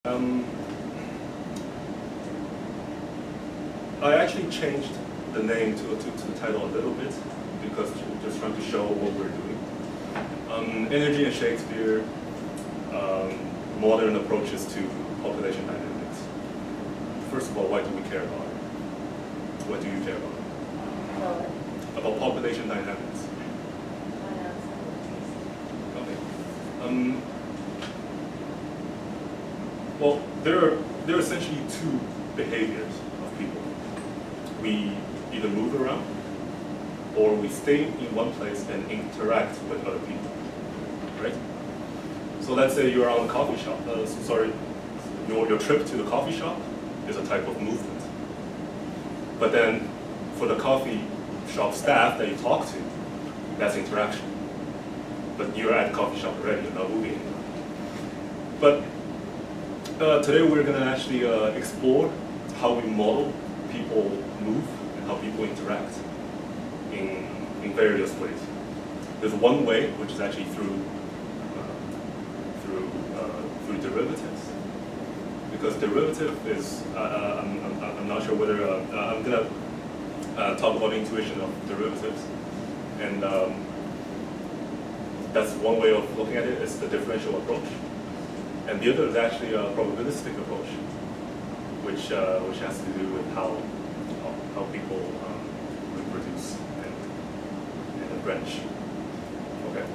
I actually changed the name to the title a little bit because we're just trying to show what we're doing. Energy and Shakespeare, modern approaches to population dynamics. First of all, why do we care about it? What do you care about? About population dynamics. Okay. Well, there are essentially two behaviors of people. We either move around, or we stay in one place and interact with other people, right? So let's say you're on a coffee shop. Your trip to the coffee shop is a type of movement. But then, for the coffee shop staff that you talk to, that's interaction. But you're at the coffee shop already, you're not moving anymore. But today we're going to actually explore how we model people move and how people interact in various ways. There's one way, which is actually through derivatives, because derivative is I'm not sure whether I'm going to talk about intuition of derivatives, and that's one way of looking at it. It's the differential approach. And the other is actually a probabilistic approach, which has to do with how people reproduce and branch. Okay.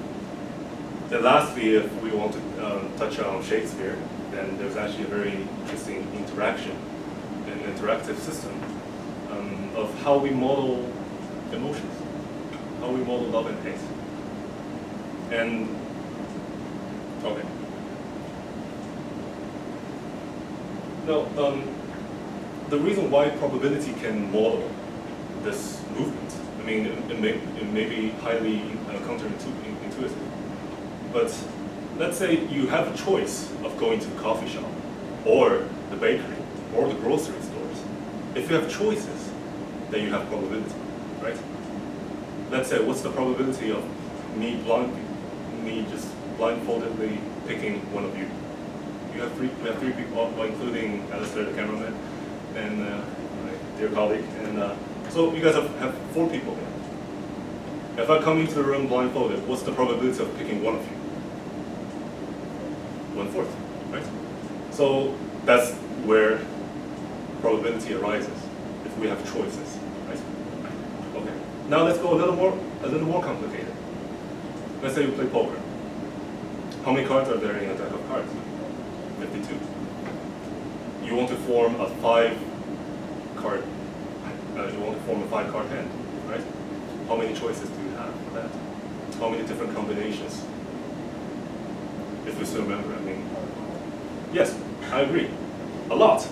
Then lastly, if we want to touch on Shakespeare, then there's actually a very interesting interaction, an interactive system of how we model emotions, how we model love and hate. And okay. Now, the reason why probability can model this movement, I mean, it may be highly counterintuitive, but let's say you have a choice of going to the coffee shop, or the bakery, or the grocery stores. If you have choices, then you have probability, right? Let's say, what's the probability of me just blindfoldedly picking one of you? We have three people, including Alistair, the cameraman, and my dear colleague. And so you guys have 4 people here. If I come into the room blindfolded, what's the probability of picking one of you? 1/4, right? So that's where probability arises, if we have choices, right? Okay. Now let's go a little more complicated. Let's say you play poker. How many cards are there in a deck of cards? 52. You want to form a 5-card. You want to form a 5-card hand, right? How many choices do you have for that? How many different combinations? If you still remember, I mean, yes, I agree. A lot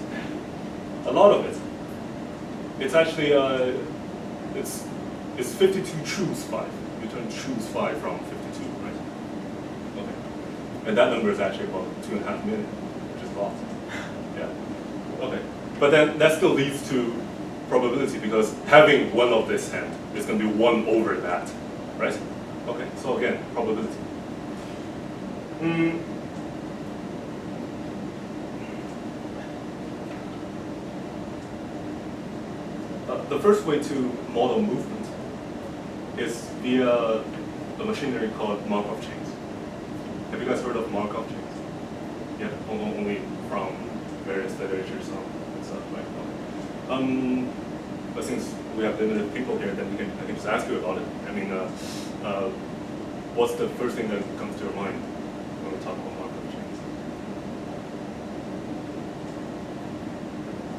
of it. It's actually it's 52 choose 5. You turn choose 5 from 52, right? Okay. And that number is actually about 2.5 million, which is a lot. Yeah. Okay. But then that still leads to probability, because having one of this hand is going to be 1 over that, right? Okay. So again, probability. The first way to model movement is via a machinery called Markov chains. Have you guys heard of Markov chains? Yeah, only from various literatures and stuff, right? Okay. But since we have limited people here, then I can just ask you about it. I mean, what's the first thing that comes to your mind when we talk about Markov chains?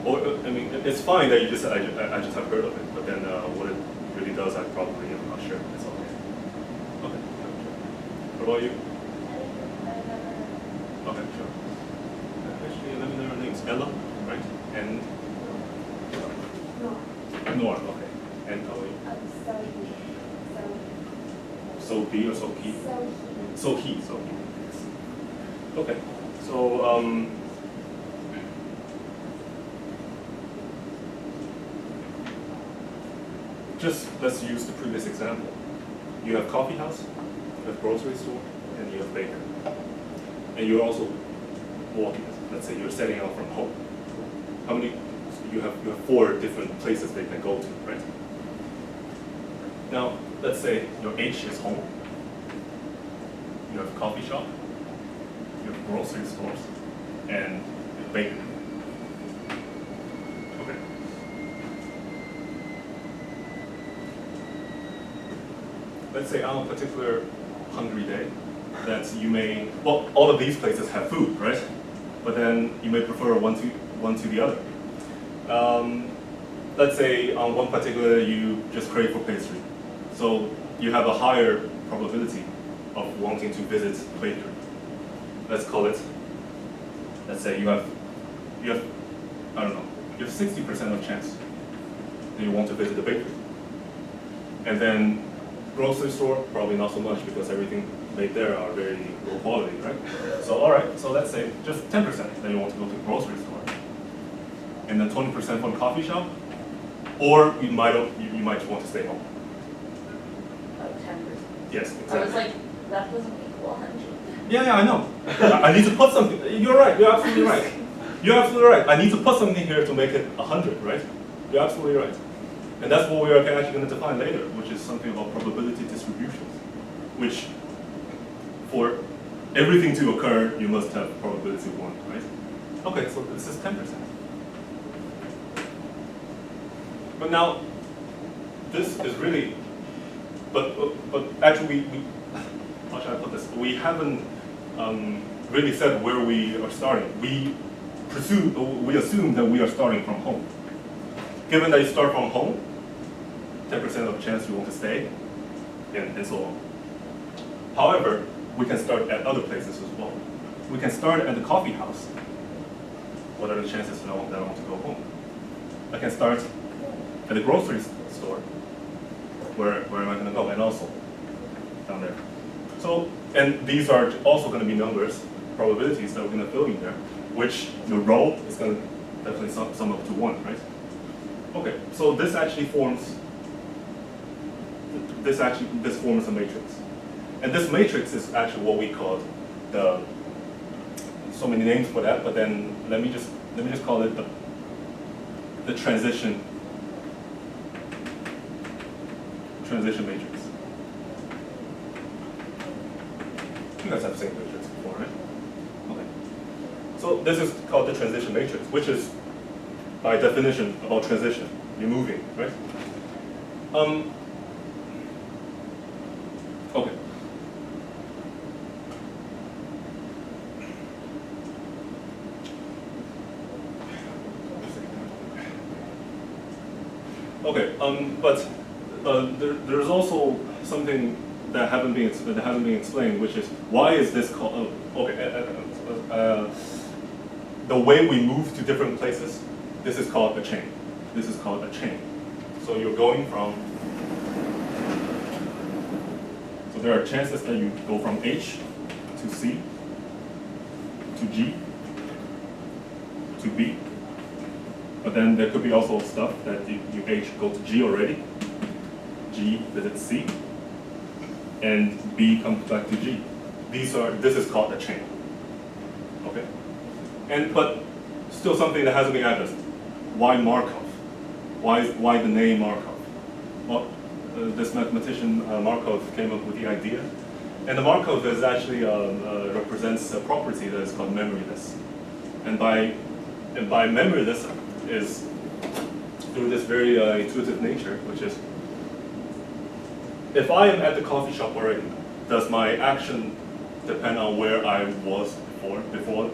Or, I mean, it's fine that you just I just have heard of it, but then what it really does, I probably am not sure. It's okay. Okay. What about you? Okay, sure. Actually, let me know your names. Ella, right? And Nora. Okay. And how are you? So he or so he? So he. Okay. So just let's use the previous example. You have coffee house, you have grocery store, and you have baker. And you're also walking. let's say you're setting out from home. How many? You have 4 different places they can go to, right? Now, let's say your H is home. You have a coffee shop, you have grocery stores, and a bakery. Okay. Let's say on a particular hungry day, that you may, well, all of these places have food, right? But then you may prefer one to the other. Let's say on one particular you just crave for pastry. So you have a higher probability of wanting to visit the bakery. Let's call it, let's say you have, I don't know, you have 60% of chance that you want to visit the bakery. And then grocery store, probably not so much because everything made there are very low quality, right? So all right, so let's say just 10% that you want to go to the grocery store. And then 20% from the coffee shop, or you might want to stay home. Oh, 10%. Yes, exactly. I was like, that doesn't equal 100. Yeah, I know. I need to put something. You're right. You're absolutely right. You're absolutely right. I need to put something here to make it 100, right? You're absolutely right. And that's what we are actually going to define later, which is something about probability distributions, which for everything to occur, you must have probability 1, right? Okay, so this is 10%. But now, this is really, but actually we how should I put this? We haven't really said where we are starting. We assume that we are starting from home. Given that you start from home, 10% of chance you want to stay, and so on. However, we can start at other places as well. We can start at the coffee house. What are the chances that I want to go home? I can start at the grocery store. Where am I going to go? And also down there. So, and these are also going to be numbers, probabilities that we're going to fill in there, which your row is going to definitely sum up to 1, right? Okay, so this actually forms this forms a matrix, and this matrix is actually what we call the. So many names for that, but then let me just call it the transition matrix. You guys have seen matrix before, right? Okay. So this is called the transition matrix, which is by definition about transition. You're moving, right? Okay. Okay, but there's also something that haven't been explained, which is why is this called? The way we move to different places, this is called a chain. This is called a chain. So you're going from. So there are chances that you go from H to C to G to B. But then there could be also stuff that you H go to G already, G visits C, and B comes back to G. This is called a chain. Okay? But still something that hasn't been addressed. Why Markov? Why the name Markov? Well, this mathematician Markov came up with the idea. And the Markov is actually represents a property that is called memoryless. And by memoryless is through this very intuitive nature, which is, if I am at the coffee shop already, does my action depend on where I was before?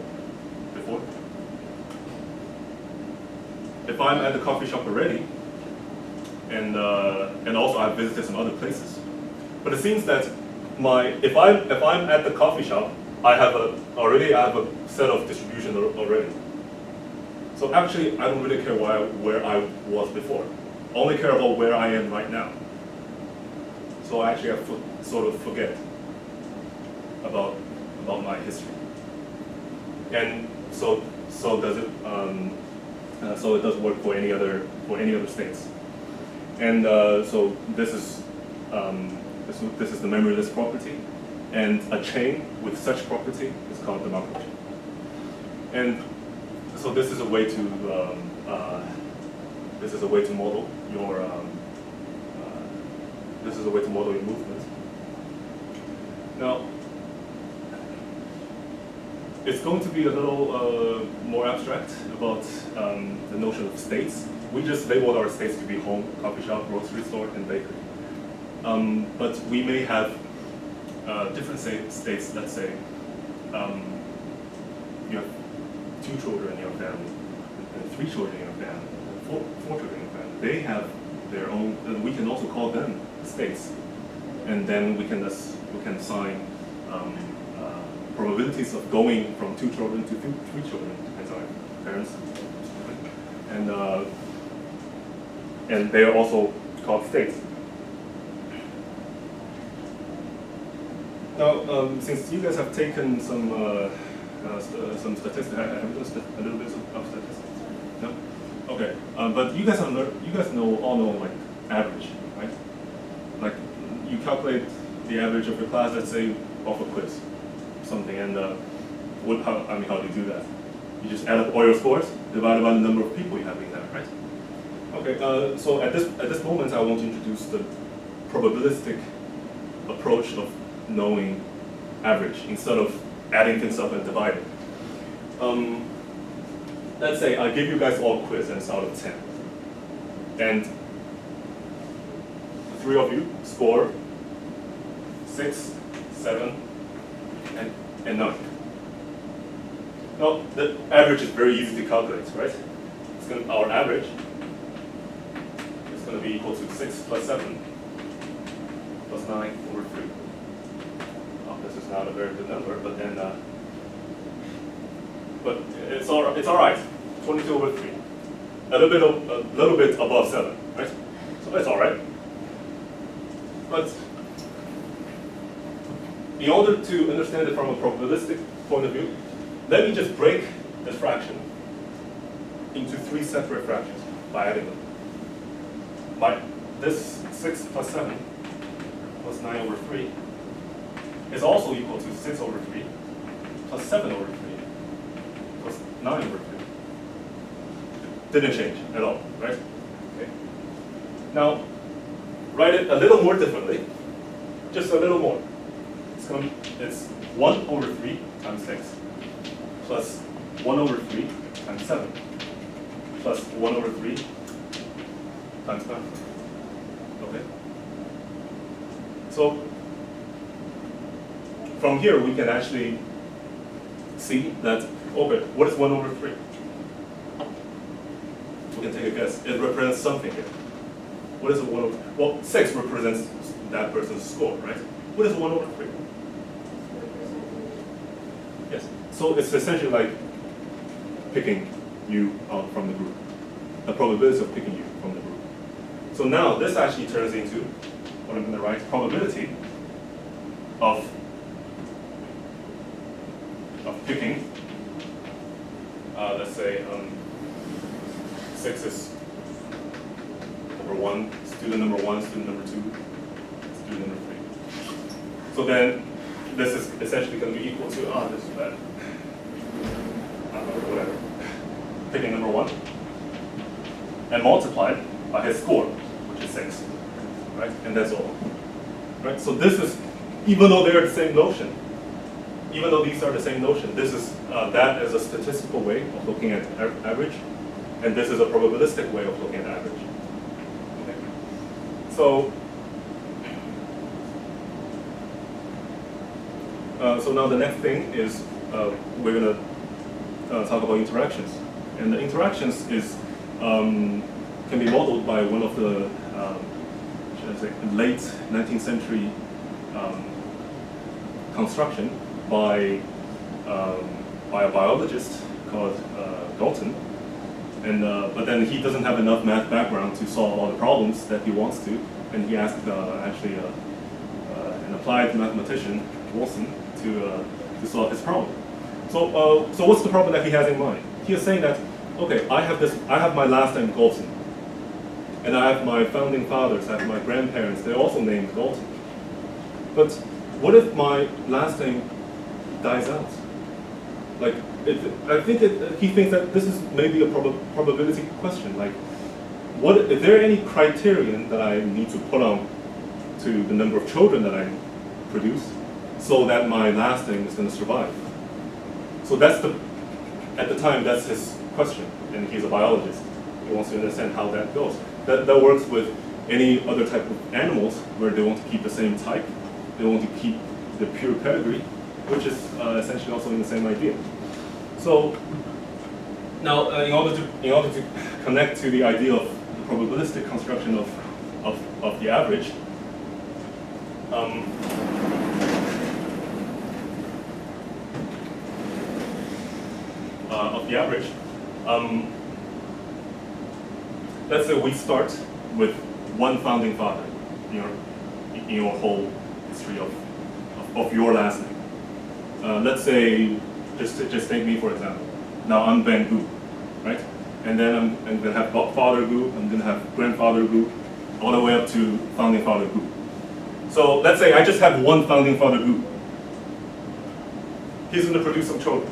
If I'm at the coffee shop already, and also I've visited some other places, but it seems that if I'm at the coffee shop, I have a set of distribution already. So actually, I don't really care where I was before. I only care about where I am right now. So actually, I sort of forget about my history. And so does it. So it does work for any other states. And so this is the memoryless property, and a chain with such property is called the Markov chain. And so this is a way to model your movement. Now, it's going to be a little more abstract about the notion of states. We just labeled our states to be home, coffee shop, grocery store, and bakery. But we may have different states. Let's say you have 2 children in your family, and 3 children in your family, and 4 children in your family. They have their own, and we can also call them states. And then we can assign probabilities of going from 2 children to 3 children, depends on parents. And they are also called states. Now, since you guys have taken some statistics, have you done a little bit of statistics? No? Okay. But you guys all know like average, right? Like you calculate the average of your class, let's say, off a quiz, something, and how do you do that? You just add up all your scores divided by the number of people you have in there, right? Okay. So at this moment, I want to introduce the probabilistic approach of knowing average instead of adding things up and dividing. Let's say I give you guys all a quiz and it's out of 10. And the 3 of you score 6, 7, and 9. Now, the average is very easy to calculate, right? Our average is going to be equal to 6 plus 7 plus 9 over 3. This is not a very good number, but then, but it's all right. 22 over 3, a little bit above 7, right? So it's all right. But in order to understand it from a probabilistic point of view, let me just break this fraction into 3 separate fractions by adding them. This 6 plus 7 plus 9 over 3 is also equal to 6 over 3 plus 7 over 3 plus 9 over 3. Didn't change at all, right? Okay. Now, write it a little more differently, just a little more. It's 1 over 3 times 6 plus 1 over 3 times 7 plus 1 over 3 times 9. Okay? So, from here, we can actually see that, okay, what is 1 over 3? We can take a guess. It represents something here. What is a 1 over? Well, 6 represents that person's score, right? What is 1 over 3? Yes. So it's essentially like picking you out from the group. The probability of picking you from the group. So now this actually turns into what I'm going to write, probability of picking, let's say 6 is number 1, student number 1, student number 2, student number 3. So then this is essentially going to be equal to, this is bad, whatever, picking number 1, and multiplied by his score, which is 6, right? And that's all, right? So this is, even though they're the same notion, even though these are the same notion, this is that is a statistical way of looking at average, and this is a probabilistic way of looking at average. Okay. So now the next thing is we're going to talk about interactions, and the interactions is can be modeled by one of the should I say late 19th century construction by a biologist called Galton, and but then he doesn't have enough math background to solve all the problems that he wants to, and he asked actually an applied mathematician, Wilson, to solve his problem. So what's the problem that he has in mind? He is saying that, okay, I have my last name Galton, and I have my founding fathers, I have my grandparents, they're also named Galton. But what if my last name dies out? Like, I think he thinks that this is maybe a probability question. Like, is there any criterion that I need to put on to the number of children that I produce so that my last name is going to survive? So at the time, that's his question, and he's a biologist. He wants to understand how that goes. That works with any other type of animals where they want to keep the same type. They want to keep the pure pedigree, which is essentially also in the same idea. So now, in order to connect to the idea of the probabilistic construction of the average, let's say we start with one founding father in your whole history of your last name. Let's say, just take me for example. Now I'm Binan Gu, right? And then I'm going to have father Gu, I'm going to have grandfather Gu, all the way up to founding father Gu. So let's say I just have one founding father Gu. He's going to produce some children.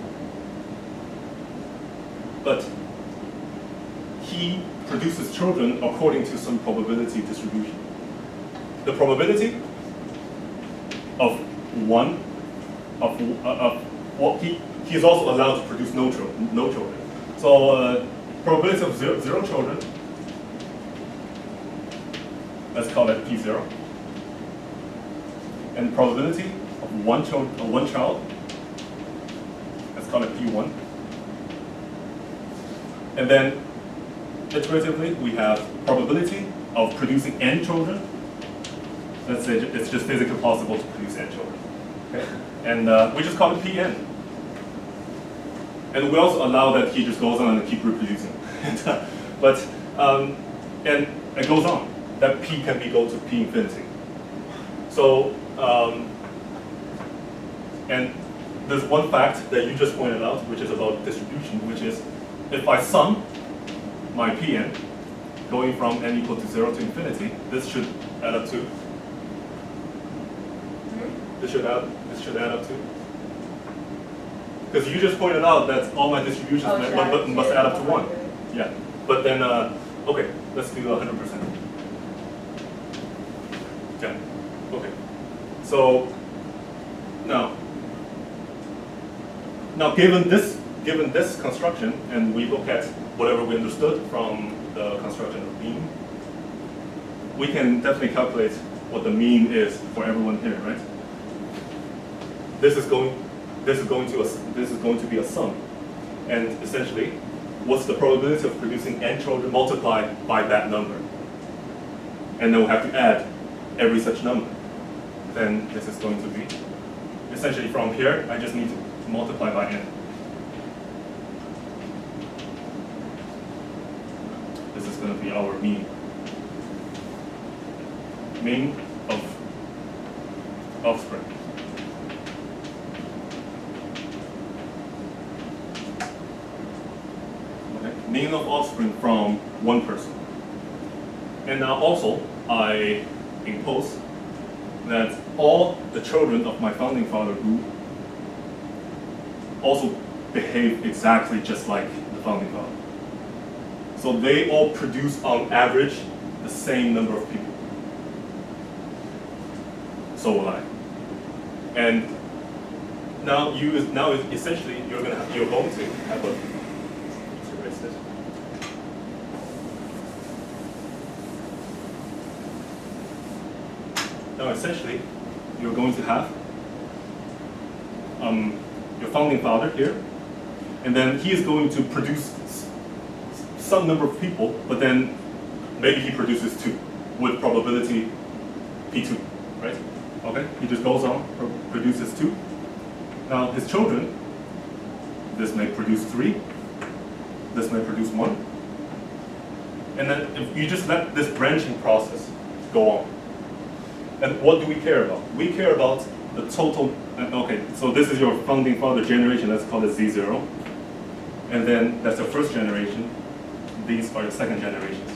But he produces children according to some probability distribution. The probability of he is also allowed to produce no children. So probability of zero children, let's call that P0. And probability of one child, let's call it P1. And then iteratively, we have probability of producing n children. Let's say it's just physically possible to produce n children. Okay? And we just call it Pn. And we also allow that he just goes on and keep reproducing. And it goes on. That P can go to P infinity. So, and there's one fact that you just pointed out, which is about distribution, which is if I sum my Pn going from n equal to 0 to infinity, this should add up to. This should add up to. Because you just pointed out that all my distributions must add up to 1. Yeah. But then, okay, let's do 100%. Yeah. Okay. So now given this construction, and we look at whatever we understood from the construction of mean, we can definitely calculate what the mean is for everyone here, right? This is going to be a sum, and essentially, what's the probability of producing n children multiplied by that number? And then we'll have to add every such number. Then this is going to be essentially from here. I just need to multiply by n. This is going to be our mean. Mean of offspring. Okay. Mean of offspring from one person. And now also, I impose that all the children of my founding father who also behave exactly just like the founding father. So they all produce on average the same number of people. So will I. And now essentially you're going to have a, let's erase this. Now essentially you're going to have your founding father here, and then he is going to produce some number of people, but then maybe he produces 2 with probability P2, right? Okay, he just goes on, produces 2. Now his children, this may produce 3, this may produce 1. And then if you just let this branching process go on. And what do we care about? We care about the total, okay, so this is your founding father generation, let's call it Z0. And then that's the first generation, these are the second generations.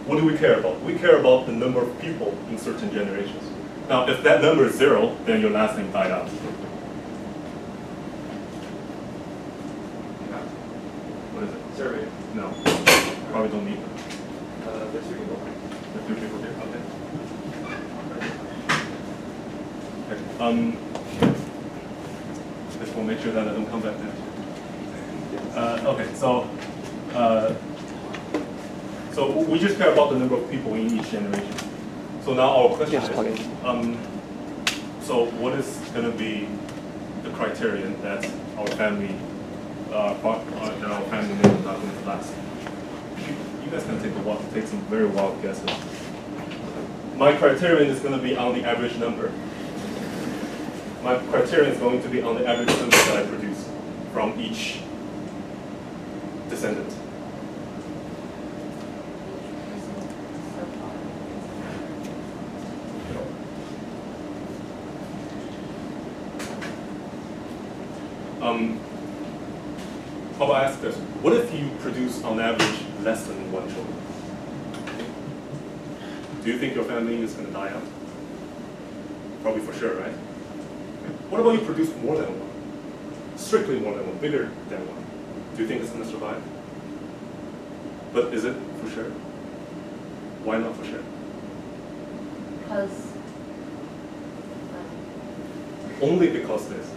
What do we care about? We care about the number of people in certain generations. Now, if that number is 0, then your last name died out. survey. No, probably don't need them. There's 3 people. The 2 people here. Okay. Just want to make sure that I don't come back then. Okay, so we just care about the number of people in each generation. So now our question is, so what is going to be the criterion that our family name is not going to last? You guys can take some very wild guesses. My criterion is going to be on the average number. My criterion is going to be on the average number that I produce from each descendant. How about I ask this? What if you produce on average less than 1 child? Do you think your family is going to die out? Probably for sure, right? What about you produce more than 1? Strictly more than 1, bigger than 1. Do you think it's going to survive? But is it for sure? Why not for sure? Because. Only because this.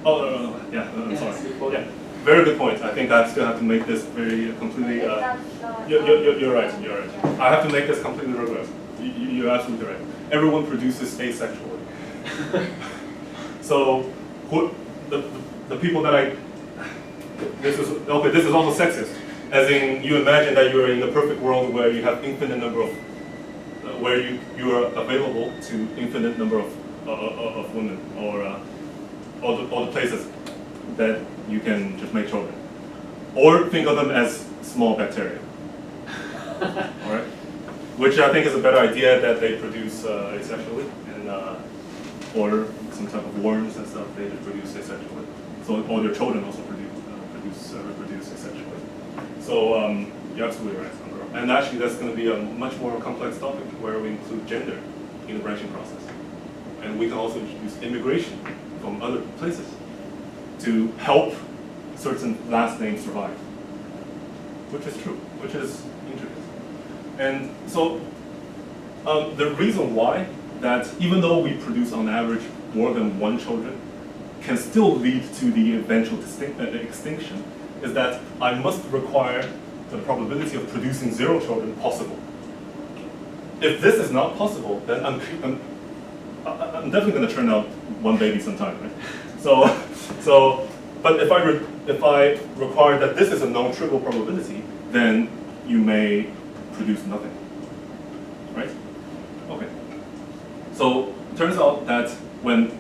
Oh, no. Yeah, I'm sorry. Yeah, very good point. I think I still have to make this very completely. You're right. You're right. I have to make this completely rigorous. You're absolutely right. Everyone produces asexually. So, the people that this is also sexist. As in, you imagine that you're in a perfect world where you have infinite number of, where you are available to infinite number of women or all the places that you can just make children, or think of them as small bacteria. All right, which I think is a better idea that they produce asexually, and or some type of worms and stuff they just produce asexually. So all their children also reproduce asexually. So you're absolutely right, Sandra. And actually, that's going to be a much more complex topic where we include gender in the branching process, and we can also introduce immigration from other places to help certain last names survive, which is true, which is intricate. And so the reason why that even though we produce on average more than 1 children can still lead to the eventual extinction is that I must require the probability of producing 0 children possible. If this is not possible, then I'm definitely going to turn out 1 baby sometime, right? But if I require that this is a non-trivial probability, then you may produce nothing, right? Okay. So it turns out that when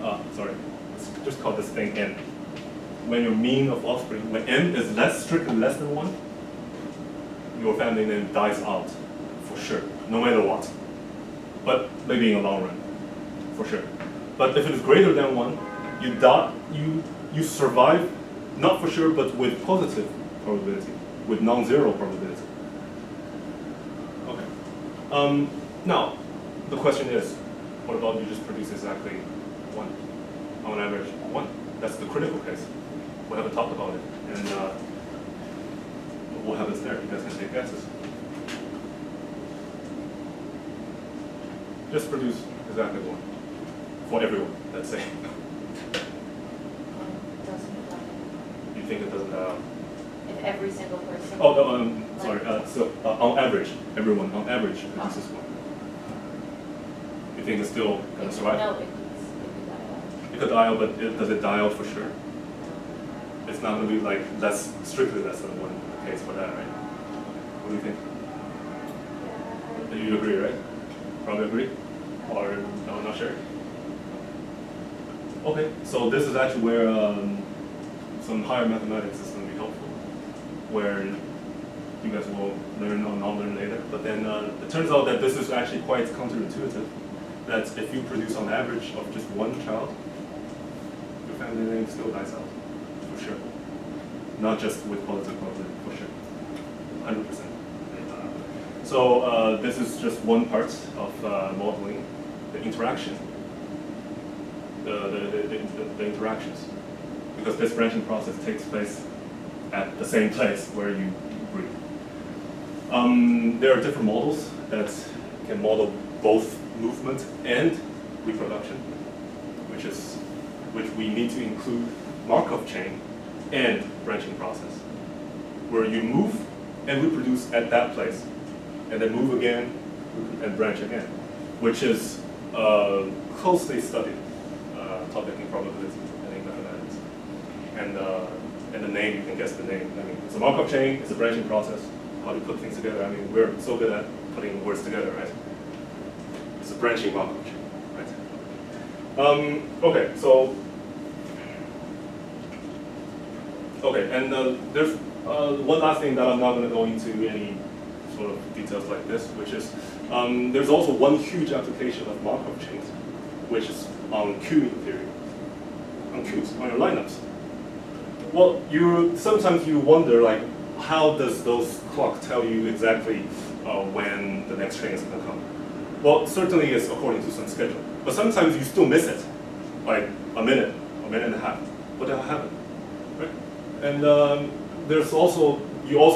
let's just call this thing n. When your mean of offspring, when n is strictly less than 1, your family name dies out for sure, no matter what. But maybe in the long run, for sure. But if it is greater than 1, you die. You survive, not for sure, but with positive probability, with non-zero probability. Okay. Now, the question is, what about you just produce exactly 1, on average 1? That's the critical case. We haven't talked about it, and what happens there? You guys can take guesses. Just produce exactly 1 for everyone. Let's say. You think it doesn't? If every single person. Oh no, sorry. So on average, everyone on average produces 1. You think it's still gonna survive? No, it could die out. It could die out, but does it die out for sure? It's not going to be like strictly less than 1 case for that, right? What do you think? You agree, right? Probably agree? Or no, not sure? Okay, so this is actually where some higher mathematics is going to be helpful, where you guys will learn or not learn later. But then it turns out that this is actually quite counterintuitive, that if you produce on average of just 1 child, your family name still dies out. For sure. Not just with positive probability, for sure. 100%. So this is just one part of modeling the interaction, the interactions. because this branching process takes place at the same place where you breathe. There are different models that can model both movement and reproduction, which we need to include Markov chain and branching process, where you move and reproduce at that place, and then move again and branch again, which is a closely studied topic in probability and in mathematics. And the name, you can guess the name. I mean, it's a Markov chain, it's a branching process. How do you put things together? I mean, we're so good at putting words together, right? It's a branching Markov chain, right? Okay, so, and there's one last thing that I'm not going to go into any sort of details like this, which is there's also one huge application of Markov chains, which is on queuing theory, on queues, on your lineups. Well, sometimes you wonder, like, how does those clock tell you exactly when the next train is going to come? Well, certainly it's according to some schedule, but sometimes you still miss it, like a minute and a half. What the hell happened, right? And there's also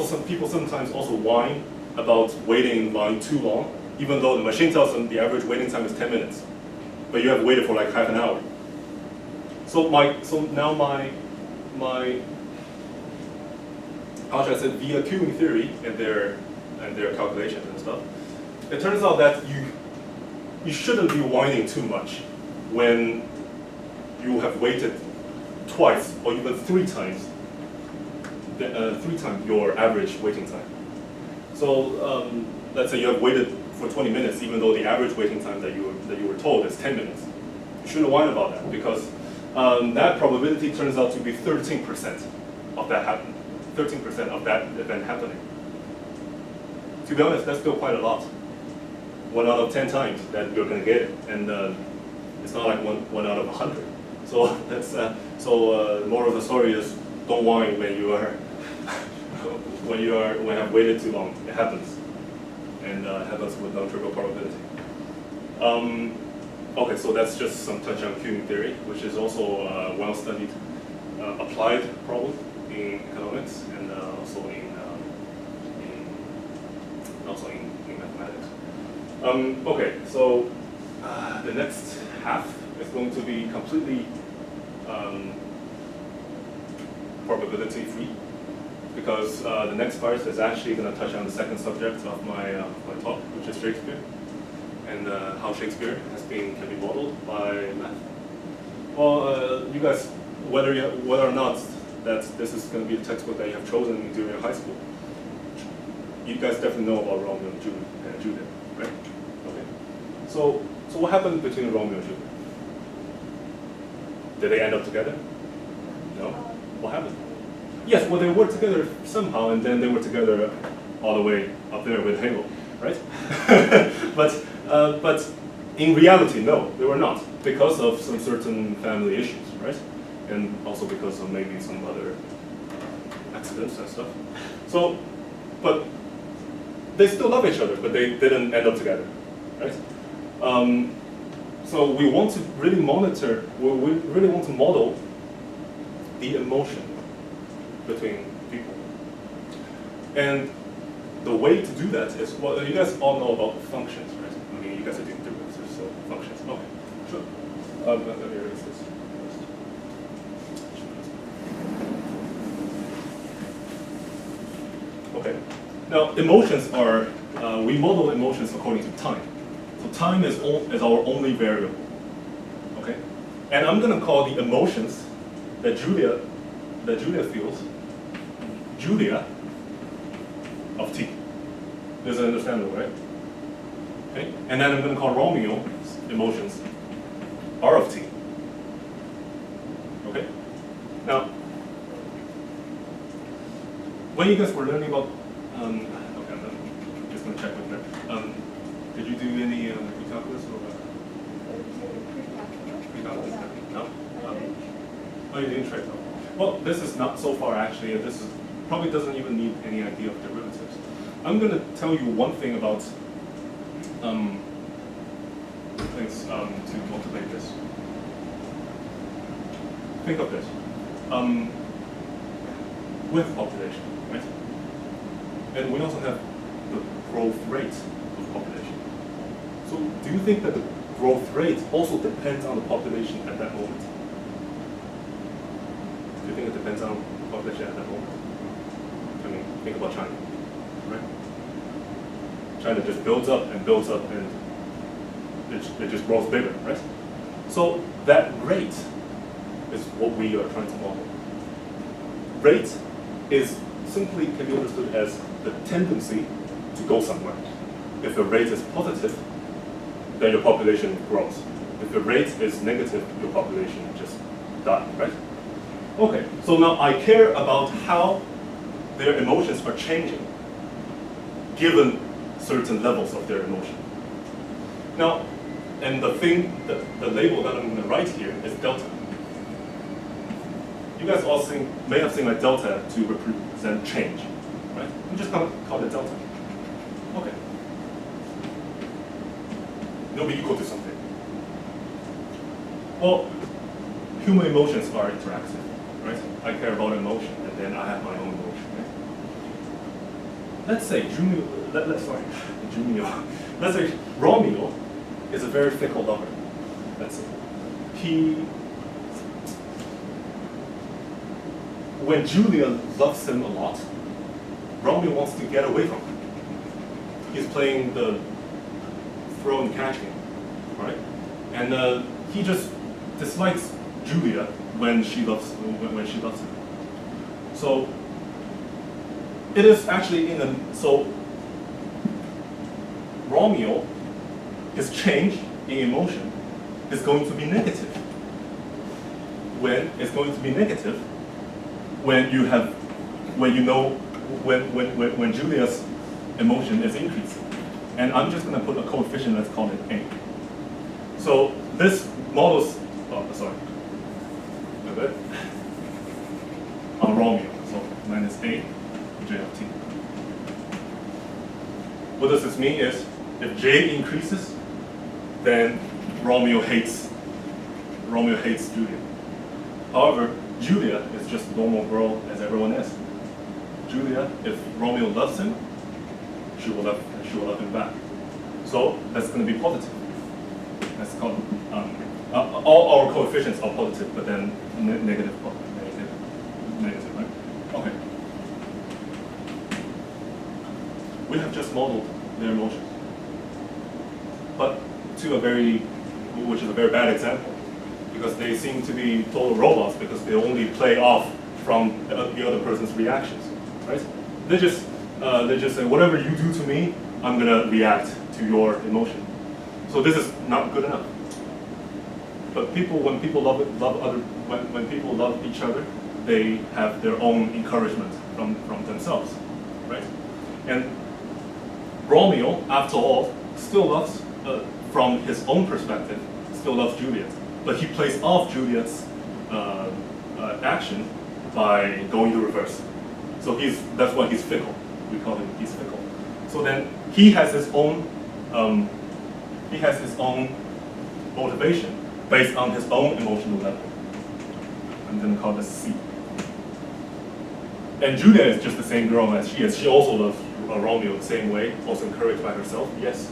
some people sometimes also whine about waiting in line too long, even though the machine tells them the average waiting time is 10 minutes, but you have waited for like half an hour. So now my how should I say, via queuing theory and their calculations and stuff, it turns out that you shouldn't be whining too much when you have waited twice or even three times your average waiting time. So let's say you have waited for 20 minutes, even though the average waiting time that you were told is 10 minutes. You shouldn't whine about that, because that probability turns out to be 13% of that happening. 13% of that event happening. To be honest, that's still quite a lot. 1 out of 10 times that you're going to get it, and it's not like one out of 100. So that's the moral of the story is don't whine when you have waited too long. It happens, and it happens with non-trivial probability. Okay, so that's just some touch on queuing theory, which is also a well-studied applied problem in economics and also in mathematics. Okay, so the next half is going to be completely probability free, because the next part is actually going to touch on the second subject of my talk, which is Shakespeare, and how Shakespeare can be modeled by math. Well, you guys, whether or not that this is going to be the textbook that you have chosen during high school, you guys definitely know about Romeo and Juliet, right? Okay. So what happened between Romeo and Juliet? Did they end up together? No. What happened? Yes, well, they were together somehow, and then they were together all the way up there with Halo, right? But in reality, no, they were not, because of some certain family issues, right? And also because of maybe some other accidents and stuff. So, but they still love each other, but they didn't end up together, right? So we want to really monitor, we really want to model the emotion between people. And the way to do that is, well, you guys all know about functions, right? I mean, you guys are doing derivatives, so functions. Okay, sure. Let me erase this. Okay. Now, emotions are, we model emotions according to time. So time is our only variable. Okay? And I'm going to call the emotions that Julia feels, Julia of T. This is understandable, right? Okay? And then I'm going to call Romeo's emotions R of T. Okay? Now, when you guys were learning about, okay, I'm just going to check with her. Did you do any pre-calculus or pre-calculus? No? Oh, you didn't try it. Well, this is not so far actually. This is probably doesn't even need any idea of derivatives. I'm going to tell you one thing about things to motivate this. Think of this. with population, right? And we also have the growth rate of population. So do you think that the growth rate also depends on the population at that moment? Do you think it depends on the population at that moment? I mean, think about China, right? China just builds up and it just grows bigger, right? So that rate is what we are trying to model. Rate is simply can be understood as the tendency to go somewhere. If the rate is positive, then your population grows. If the rate is negative, your population just dies, right? Okay, so now I care about how their emotions are changing given certain levels of their emotion. Now, and the label that I'm going to write here is delta. You guys all may have seen like delta to represent change, right? I'm just going to call it delta. Okay. It'll be equal to something. Well, human emotions are interactive, right? I care about emotion, and then I have my own emotion, right? Let's say let's say Romeo is a very fickle lover. Let's say when Julia loves him a lot, Romeo wants to get away from her. He's playing the throw and catch game, right? And he just dislikes Julia when she loves him. So it is actually so Romeo, his change in emotion is going to be negative. When it's going to be negative, when Julia's emotion is increasing. And I'm just going to put a coefficient, let's call it A. So this models, on Romeo, so minus A J of T. What does this mean is, if J increases, then Romeo hates Julia. However, Julia is just a normal girl as everyone is. Julia, if Romeo loves him, she will love him back. So that's going to be positive. That's called all our coefficients are positive, but then negative, right? Okay. We have just modeled their emotions, but which is a very bad example, because they seem to be total robots because they only play off from the other person's reactions, right? They just say, whatever you do to me, I'm gonna react to your emotion. So this is not good enough. But when people love each other, they have their own encouragement from themselves, right? And Romeo, after all, still loves, from his own perspective, still loves Juliet. But he plays off Juliet's action by going the reverse. So that's why he's fickle. We call him he's fickle. So then he has his own motivation based on his own emotional level. I'm going to call this C. And Julia is just the same girl as she is. She also loves Romeo the same way, also encouraged by herself. Yes.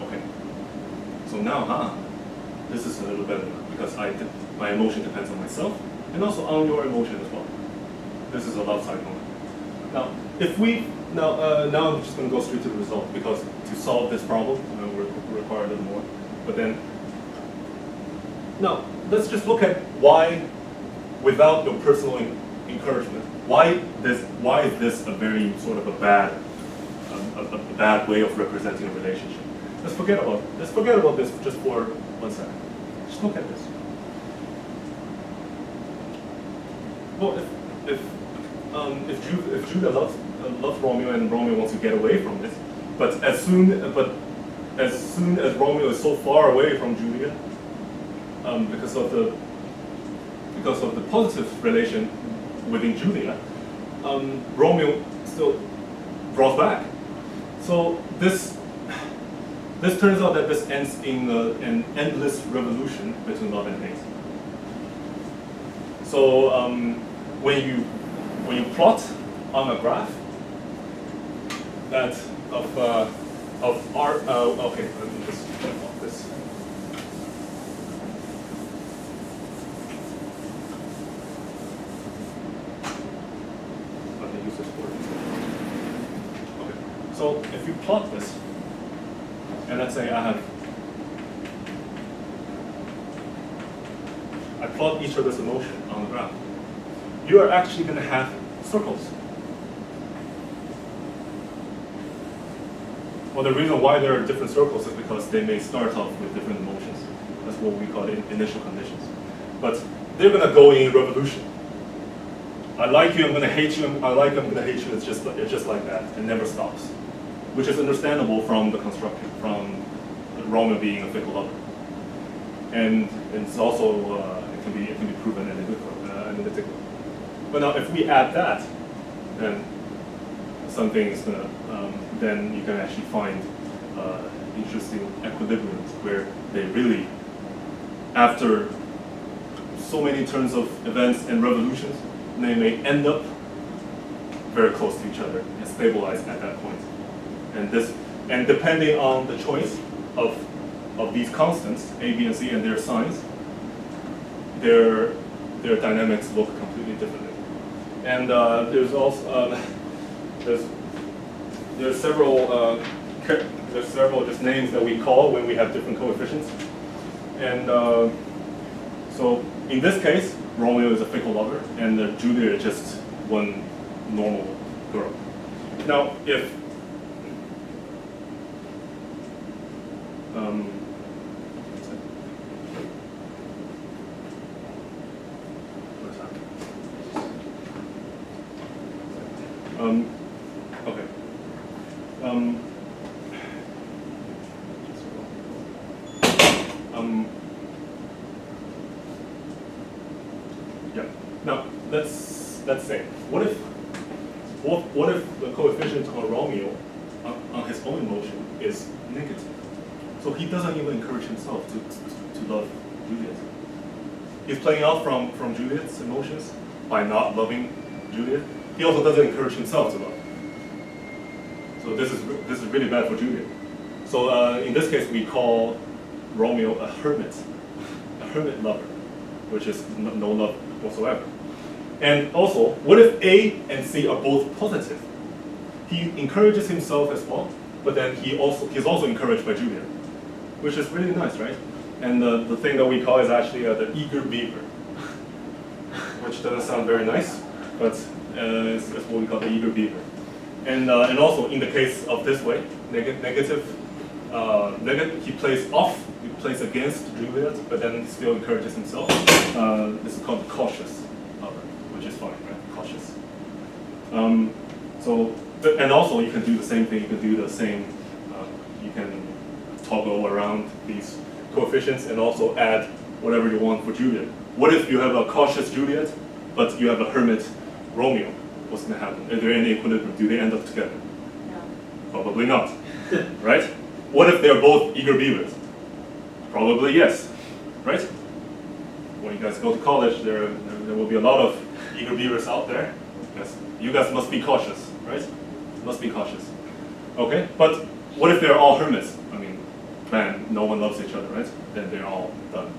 Okay. So now, this is a little better because my emotion depends on myself and also on your emotion as well. This is a love cycle. Now, now I'm just going to go straight to the result, because to solve this problem, we require a little more. But then, now let's just look at why, without your personal encouragement, why is this a very sort of a bad way of representing a relationship? Let's forget about this just for 1 second. Just look at this. Well, if Julia loves Romeo and Romeo wants to get away from this, but as soon as Romeo is so far away from Julia, because of the positive relation within Julia, Romeo still draws back. So this turns out that this ends in an endless revolution between love and hate. So when you plot on a graph that of R, okay, let me just check off this. Let me use this word. Okay, so if you plot this, and let's say I plot each of this emotion on the graph, you are actually going to have circles. Well, the reason why there are different circles is because they may start off with different emotions. That's what we call initial conditions. But they're going to go in revolution. I like you, I'm going to hate you, I like you, I'm going to hate you. It's just like that. It never stops. Which is understandable from the construction, from Romeo being a fickle lover. And it's also, it can be proven analytically. But now if we add that, then something is going to, then you can actually find interesting equilibriums where they really, after so many turns of events and revolutions, they may end up very close to each other and stabilize at that point. And depending on the choice of these constants, A, B, and C, and their signs, their dynamics look completely differently. And there's also there's several just names that we call when we have different coefficients. And so in this case, Romeo is a fickle lover, and Juliet is just one normal girl. Now, if okay. Yeah. Now let's say, what if the coefficient on Romeo on his own emotion is negative? So he doesn't even encourage himself to love Juliet. He's playing out from Juliet's emotions by not loving Juliet. He also doesn't encourage himself to love. So this is really bad for Juliet. So in this case, we call Romeo a hermit lover, which is no love whatsoever. And also, what if A and C are both positive? He encourages himself as well, but then he's also encouraged by Juliet, which is really nice, right? And the thing that we call is actually the eager beaver, which doesn't sound very nice, but it's what we call the eager beaver. And also in the case of this way, negative, he plays against Juliet, but then still encourages himself. This is called cautious lover, which is fine, right? Cautious. And also you can do the same thing. You can do the same. You can toggle around these coefficients and also add whatever you want for Juliet. What if you have a cautious Juliet, but you have a hermit Romeo? What's going to happen? Is there any equilibrium? Do they end up together? No. Probably not, right? What if they're both eager beavers? Probably yes, right? When you guys go to college, there will be a lot of eager beavers out there. Yes. You guys must be cautious, right? Must be cautious. Okay, but what if they're all hermits? I mean, man, no one loves each other, right? Then they're all done.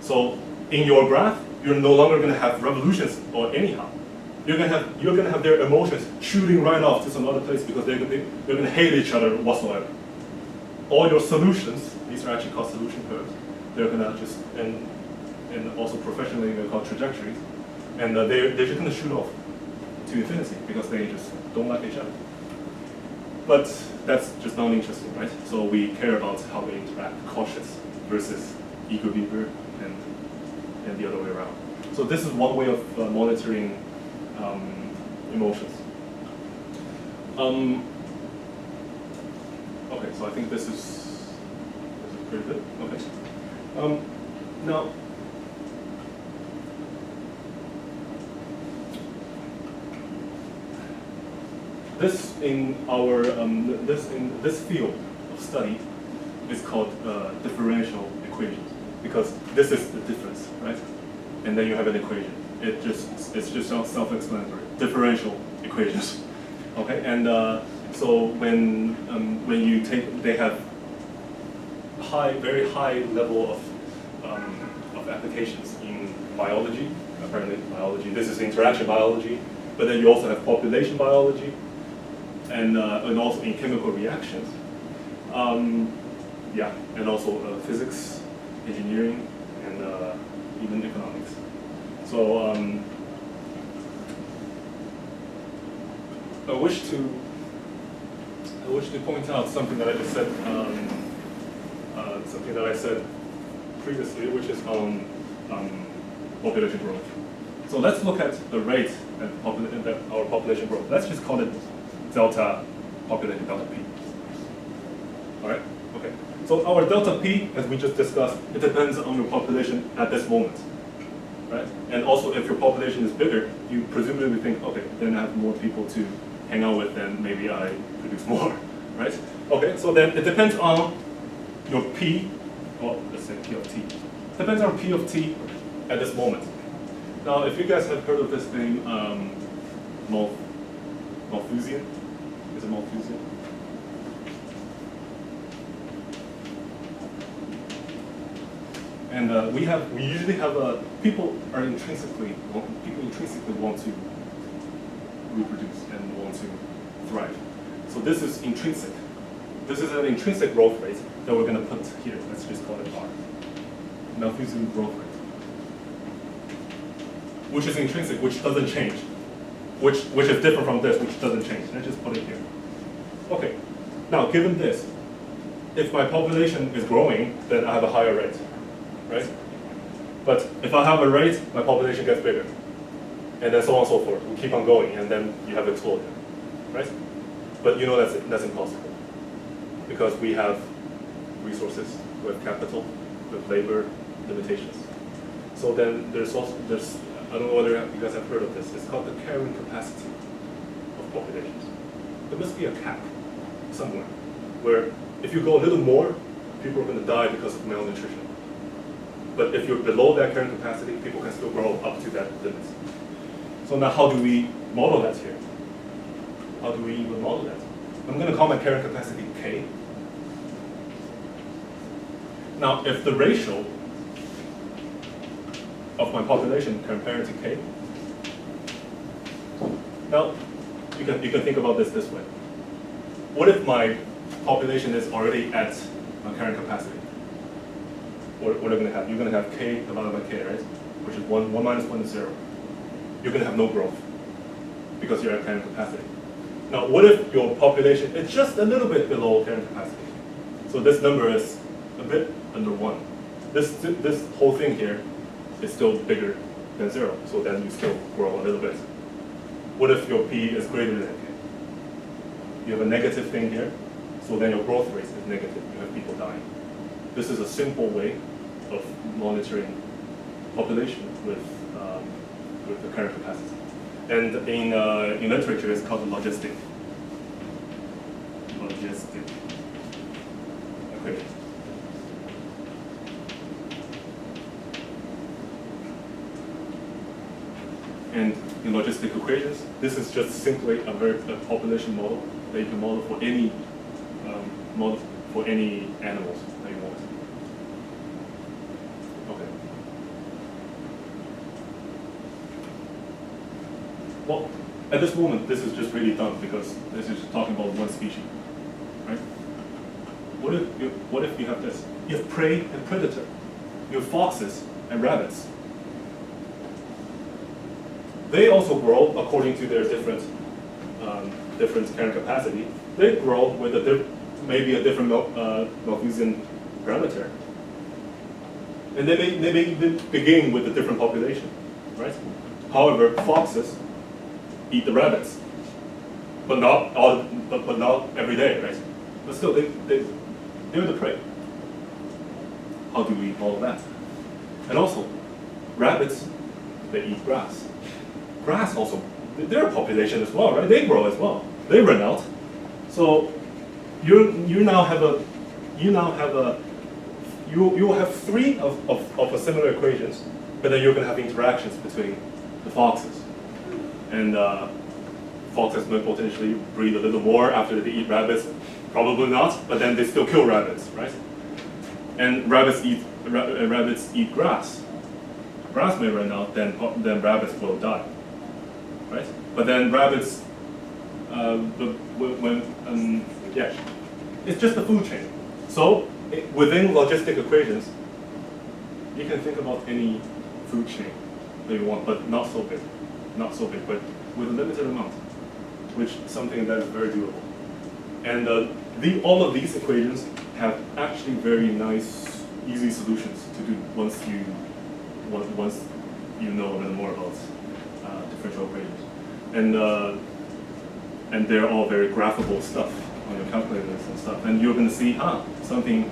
So in your graph, you're no longer going to have revolutions or anyhow. You're gonna have their emotions shooting right off to some other place because they're gonna hate each other whatsoever. All your solutions, these are actually called solution curves. They're gonna just and also professionally they're called trajectories, and they're just gonna shoot off to infinity because they just don't like each other. But that's just not interesting, right? So we care about how they interact, cautious versus eager beaver, and the other way around. So this is one way of monitoring emotions. Okay, so I think this is pretty good. Okay. Now, this in our this field of study is called differential equations, because this is the difference, right? And then you have an equation. It's just self-explanatory. Differential equations, okay? And so when you take, they have very high level of applications in biology. Apparently, biology. This is interaction biology, but then you also have population biology, and also in chemical reactions. Yeah, and also physics, engineering, and even economics. So I wish to point out something that I just said, something that I said previously, which is on population growth. So let's look at the rate that our population growth. Let's just call it delta population, delta P. All right? Okay. So our delta P, as we just discussed, it depends on your population at this moment, right? And also, if your population is bigger, you presumably think, okay, then I have more people to hang out with, then maybe I produce more, right? Okay, so then it depends on your P, or let's say P of T. It depends on P of T at this moment. Now, if you guys have heard of this thing, Malthusian, is it Malthusian? And we usually have people intrinsically want to reproduce and want to thrive. So this is intrinsic. This is an intrinsic growth rate that we're going to put here. Let's just call it R. Malthusian growth rate, which is intrinsic, which doesn't change, which is different from this, which doesn't change. Let's just put it here. Okay. Now, given this, if my population is growing, then I have a higher rate, right? But if I have a rate, my population gets bigger, and then so on and so forth. We keep on going, and then you have explosion, right? But you know that's impossible, because we have resources, we have capital, we have labor limitations. So then there's I don't know whether you guys have heard of this. It's called the carrying capacity of populations. There must be a cap somewhere where if you go a little more, people are going to die because of malnutrition. But if you're below that carrying capacity, people can still grow up to that limit. So now how do we model that here? How do we even model that? I'm going to call my carrying capacity K. Now, if the ratio of my population compared to K, now you can think about this way. What if my population is already at my carrying capacity? What are you going to have? You're going to have K divided by K, right? Which is 1 minus 1 is 0. You're going to have no growth because you're at carrying capacity. Now, what if your population is just a little bit below carrying capacity? So this number is a bit under 1. This whole thing here is still bigger than 0, so then you still grow a little bit. What if your P is greater than K? You have a negative thing here, so then your growth rate is negative. You have people dying. This is a simple way of monitoring population with the current capacity. And in literature, it's called logistic equation. And in logistic equations, this is just simply a population model that you can model for any animals that you want. Okay. Well, at this moment, this is just really dumb because this is just talking about one species, right? What if you have this? You have prey and predator. You have foxes and rabbits. They also grow according to their different carrying capacity. They grow with maybe a different Malthusian parameter, and they may even begin with a different population, right? However, foxes eat the rabbits, but not every day, right? But still, they're the prey. How do we model that? And also, rabbits, they eat grass. Grass also, they're a population as well, right? They grow as well. They run out. So you you now have you will have three of a similar equations, but then you're going to have interactions between the foxes. And foxes may potentially breed a little more after they eat rabbits, probably not, but then they still kill rabbits, right? And rabbits eat grass. Grass may run out, then rabbits will die, right? But then rabbits, yeah, it's just a food chain. So within logistic equations, you can think about any food chain that you want, but not so big, but with a limited amount, which is something that is very doable. And all of these equations have actually very nice, easy solutions to do once you know a little more about differential equations. And they're all very graphable stuff on your calculators and stuff. And you're going to see, something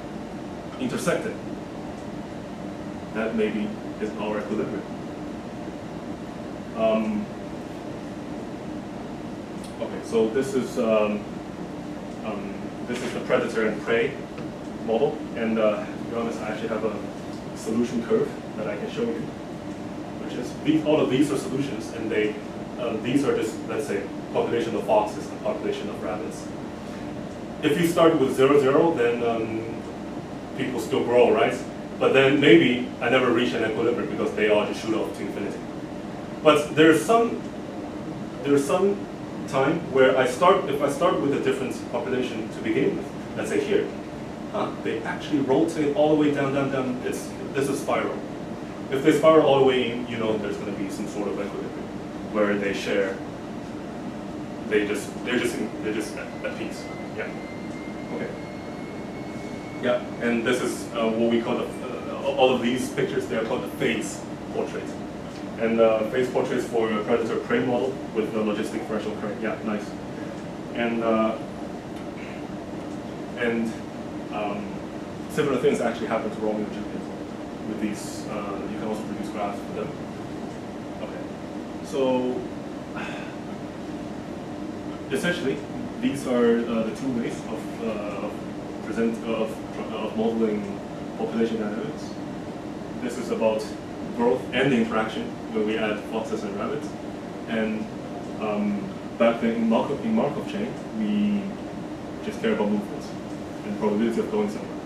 intersected. That maybe is our equilibrium. Okay, so this is the predator and prey model, and to be honest, I actually have a solution curve that I can show you, which is all of these are solutions, and these are just, let's say, population of foxes and population of rabbits. If you start with 0, 0, then people still grow, right? But then maybe I never reach an equilibrium because they all just shoot off to infinity. But there's some time where if I start with a different population to begin with, let's say here, they actually rotate all the way down, down, down. This is spiral. If they spiral all the way in, you know there's going to be some sort of equilibrium where they share. They're just at peace. Yeah. Okay. Yeah, and this is what we call all of these pictures. They are called the phase portraits. And phase portraits for a predator-prey model with the logistic differential current. Yeah, nice. And similar things actually happen to Romeo and Juliet with these. You can also produce graphs for them. Okay. So essentially, these are the two ways of modeling population dynamics. This is about growth and interaction when we add foxes and rabbits. And back then in Markov chain, we just care about movements and probability of going somewhere.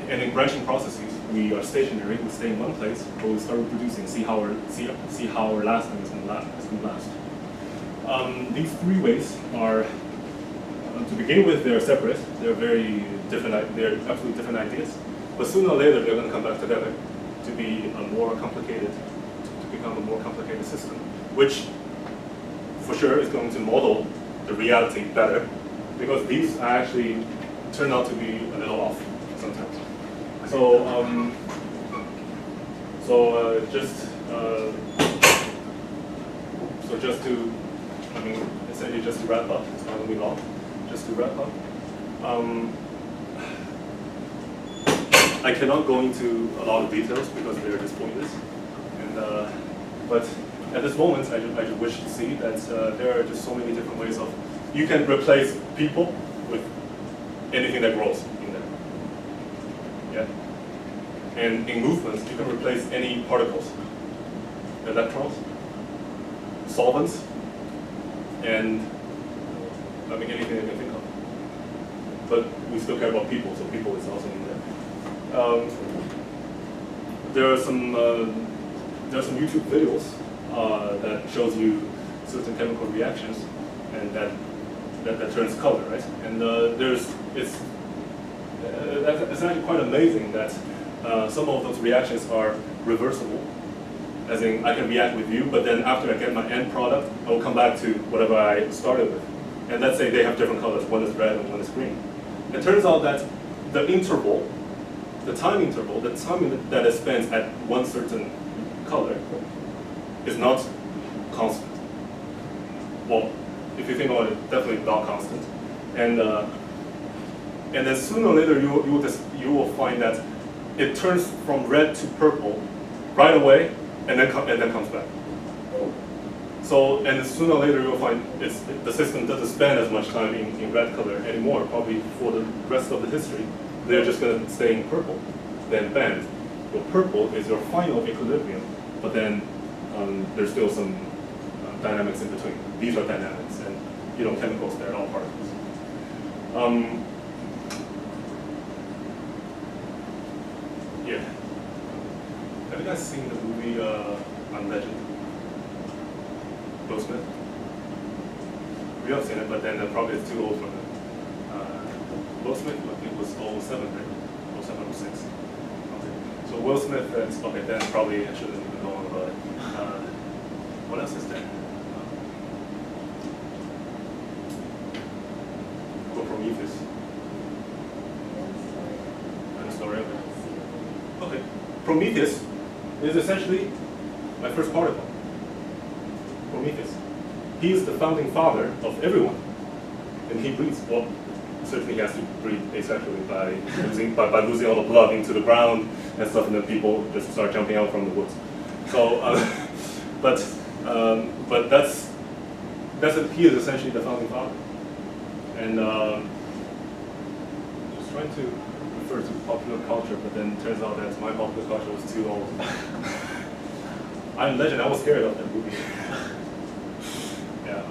And in branching processes, we are stationary, we stay in one place, but we start reproducing, see how our last time is going to last. These three ways are, to begin with, they're separate. They're very different. They're absolutely different ideas. But sooner or later, they're going to come back together to be a more complicated, to become a more complicated system, which, for sure, is going to model the reality better, because these actually turn out to be a little off sometimes. Essentially just to wrap up, it's not going to be long, just to wrap up. I cannot go into a lot of details because they're just pointless. But at this moment, I just wish to see that there are just so many different ways of, you can replace people with anything that grows in them. Yeah. And in movements, you can replace any particles, electrons, solvents, and anything you can think of. But we still care about people, so people is also in there. There are some YouTube videos that shows you certain chemical reactions, and that turns color, right? And it's actually quite amazing that some of those reactions are reversible. As in, I can react with you, but then after I get my end product, I will come back to whatever I started with. And let's say they have different colors, one is red and one is green. It turns out that the time interval that it spends at one certain color is not constant. Well, if you think about it, definitely not constant. And then sooner or later you will find that it turns from red to purple right away, and then comes back. So, and sooner or later you'll find the system doesn't spend as much time in red color anymore, probably for the rest of the history. They're just going to stay in purple. Then bend. Well, purple is your final equilibrium, but then there's still some dynamics in between. These are dynamics, and chemicals, they're all particles. Yeah. Have you guys seen the movie on Legend? Will Smith? We have seen it, but then probably it's too old for them. Will Smith, I think, was 07, right? 07, 06. Okay. So Will Smith, okay, then probably I shouldn't even go on about it. What else is there? Prometheus. And the story of it. Okay. Prometheus is essentially my first particle. Prometheus. He is the founding father of everyone. And he breathes, well, certainly he has to breathe asexually by losing all the blood into the ground and stuff, and then people just start jumping out from the woods. So, but he is essentially the founding father. And just trying to refer to popular culture, but then it turns out that my popular culture was too old. I'm Legend, I was scared of that movie. Yeah.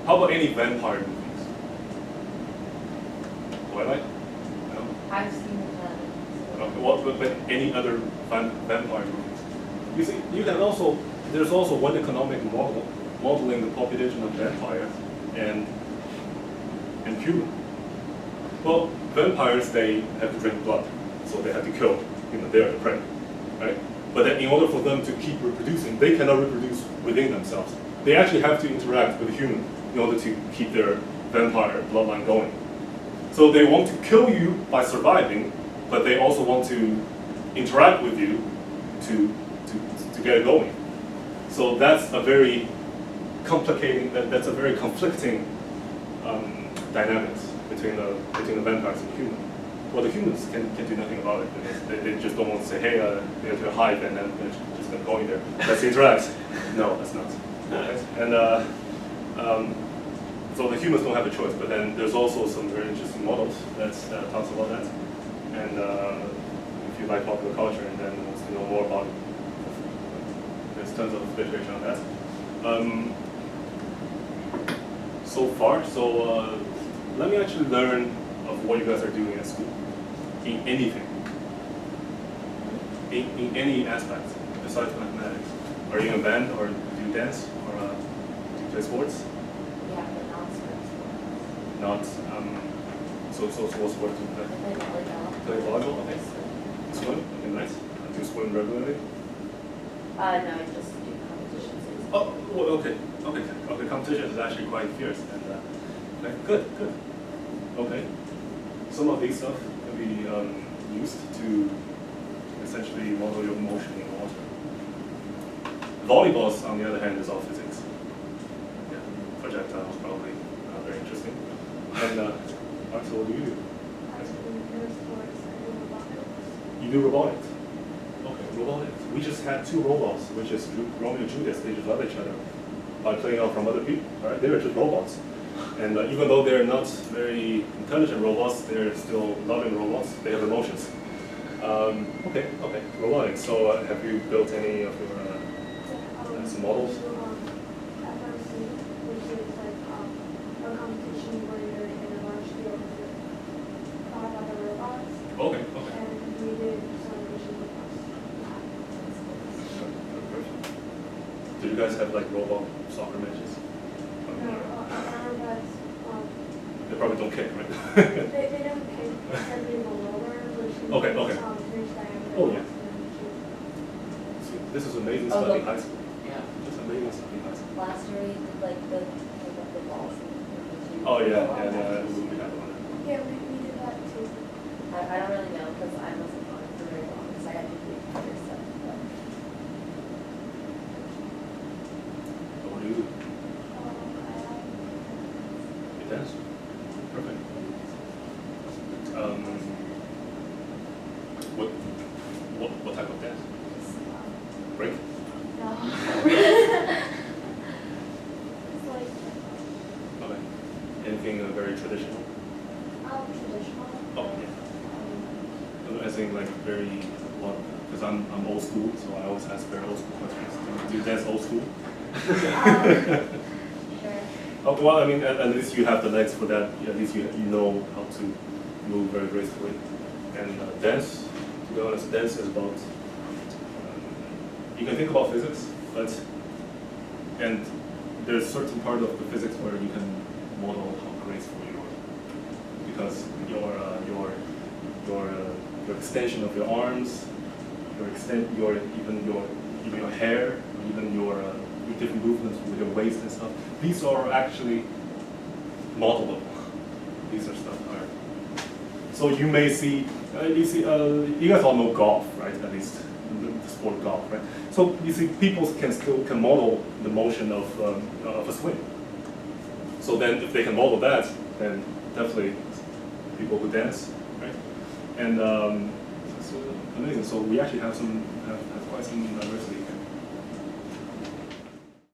How about any vampire movies? Twilight? No? I've seen the Okay, well, but any other vampire movies? You see, there's also one economic model modeling the population of vampires and human. Well, vampires, they have to drink blood, so they have to kill, they are the prey, right? But then in order for them to keep reproducing, they cannot reproduce within themselves. They actually have to interact with a human in order to keep their vampire bloodline going. So they want to kill you by surviving, but they also want to interact with you to get it going. So that's a very that's a very conflicting dynamics between the vampires and the humans. Well, the humans can do nothing about it because they just don't want to say, hey, they're to a hive and then they're just going to go in there. Let's interact. No, that's not. And so the humans don't have a choice, but then there's also some very interesting models that talks about that. And if you like popular culture and then wants to know more about it, there's tons of literature on that. So let me actually learn of what you guys are doing at school, in anything, in any aspect besides mathematics. Are you in a band, or do you dance, or do you play sports? Yeah, but not sports. Not, so what sport do you play? I play volleyball. Play volleyball, okay. Swim, okay, nice. Do you swim regularly? No, I just do competitions. Oh, well, okay. Competition is actually quite fierce, and okay, good. Okay, some of these stuff can be used to essentially model your motion in water. Volleyballs, on the other hand, is all physics. Yeah, projectiles probably very interesting. And alright, so what do you do? You do robotics. Okay, robotics. We just had 2 robots, which is Romeo and Juliet. They just love each other by playing out from other people. Right? They were just robots. And even though they're not very intelligent robots, they're still loving robots. They have emotions. Okay, robotics. So have you built any of your some models? Okay. Do you guys have like robot soccer matches? They probably don't kick, right? They don't kick, except in the lower, which Okay. finish diameter. Oh, yeah. See, this is amazing stuff in high school. Yeah. Just amazing stuff in high school. Last year we did like the balls. Oh yeah. We had one. Yeah, we did that too. I don't really know because I wasn't on it for very long because I had to do other stuff. But What do you do? You dance? Perfect. What type of dance? break? No. It's like, Okay. Anything very traditional? traditional. Oh, yeah. I think like very, well, because I'm old school, so I always ask very old school questions. Do you dance old school? Sure. Oh, well, I mean, at least you have the legs for that. At least you know how to move very gracefully. And dance, to be honest, dance is about, you can think about physics, and there's certain part of the physics where you can model how graceful you are. Because your extension of your arms, even your hair, even your different movements with your waist and stuff. These are actually modelable. These are stuff are. So you may see, you guys all know golf, right? At least the sport golf, right? So you see, people can model the motion of a swing. So then, if they can model that, then definitely people who dance, right? And it's amazing. So we actually have quite